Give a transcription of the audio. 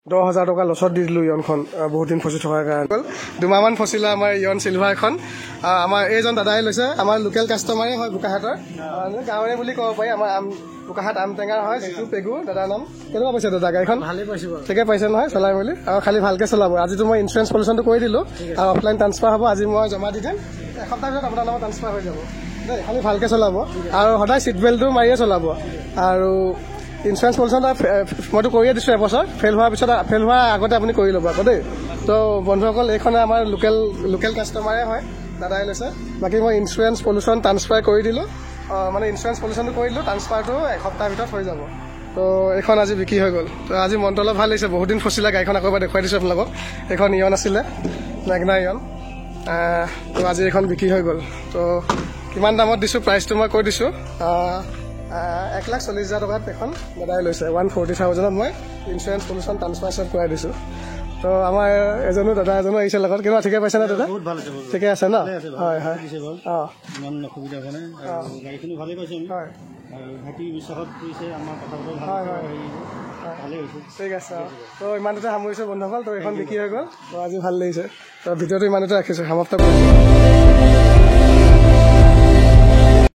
10,000 টকা লছত দি দিলোঁ ইয়নখন বহুত দিন ফচি থকাৰ কাৰণে। 2 মাহমান ফচিলে আমাৰ ইয়ন চিলভাৰ এখন। আমাৰ এইজন দাদাই লৈছে, আমাৰ লোকেল কাষ্টমাৰে হয় বোকাহাটৰ, গাঁৱৰে বুলি ক'ব পাৰি। আমাৰ বোকাহাট আমটেঙাৰ হয়, যিটো পেগু দাদাৰ নাম। কেনেকুৱা পাইছে দাদা গাড়ীখন? ভালেই পাইছোঁ, ঠিকে পাইছে নহয় চলাই মেলি? আৰু খালি ভালকৈ চলাব। আজিতো মই ইঞ্চুৰেঞ্চ পলিউশ্যনটো কৰি দিলোঁ আৰু অফলাইন ট্ৰান্সফাৰ হ'ব। আজি মই জমা দি দিম, এসপ্তাহ ভিতৰত আপোনাৰ নামত ট্ৰান্সফাৰ হৈ যাব দেই। খালি ভালকৈ চলাব আৰু সদায় ছিট বেল্টটো মাৰিয়ে চলাব। আৰু ইঞ্চুৰেঞ্চ পলিউশ্যন মইতো কৰিয়ে দিছোঁ এবছৰ, ফেইল হোৱাৰ আগতে আপুনি কৰি ল'ব আকৌ দেই। তো বন্ধুসকল, এইখনে আমাৰ লোকেল কাষ্টমাৰে হয়, দাদাই লৈছে। বাকী মই ইঞ্চুৰেঞ্চ পলিউশ্যন ট্ৰান্সফাৰ কৰি দিলোঁ, মানে ইঞ্চুৰেঞ্চ পলিউশ্যনটো কৰি দিলোঁ, ট্ৰান্সফাৰটো এসপ্তাহৰ ভিতৰত হৈ যাব। তো এইখন আজি বিক্ৰী হৈ গ'ল। তো আজি মনটো অলপ ভাল লাগিছে, বহুত দিন ফচিলে গাড়ীখন আকৌ এবাৰ দেখুৱাই দিছোঁ আপোনালোকক। এইখন ইয়ন আছিলে, মেগনা ইয়ন। তো আজি এইখন বিক্ৰী হৈ গ'ল। তো কিমান দামত দিছোঁ প্ৰাইচটো মই কৈ দিছোঁ। 1,40,000 টকাত এখন দাদাই লৈছে। 140,000ত মই ইঞ্চুৰেঞ্চ পলিউশ্যন ট্ৰান্সফাৰ চব কৰাই দিছোঁ। তো আমাৰ দাদা এজনো আহিছে লগত। কেনেকুৱা, ঠিকে পাইছে নে দাদা? ঠিকে আছে ন? হয় হয়, অঁ ইমান অসুবিধা হোৱা নাই, গাড়ীখিনি ভালেই পাইছোঁ আমি। হয় ভাইটি বিশ্বাসত কৰিছে, আমাৰ কথাটো হয় হয়, ভালেই হৈছে। ঠিক আছে। তো ইমানতে সামৰিছোঁ বন্ধুসকল। তো এইখন বিক্ৰী হৈ গ'ল। তো আজি ভাল লাগিছে। তো ভিডিঅ'টো ইমানতে ৰাখিছোঁ, সমাপ্ত কৰিছোঁ।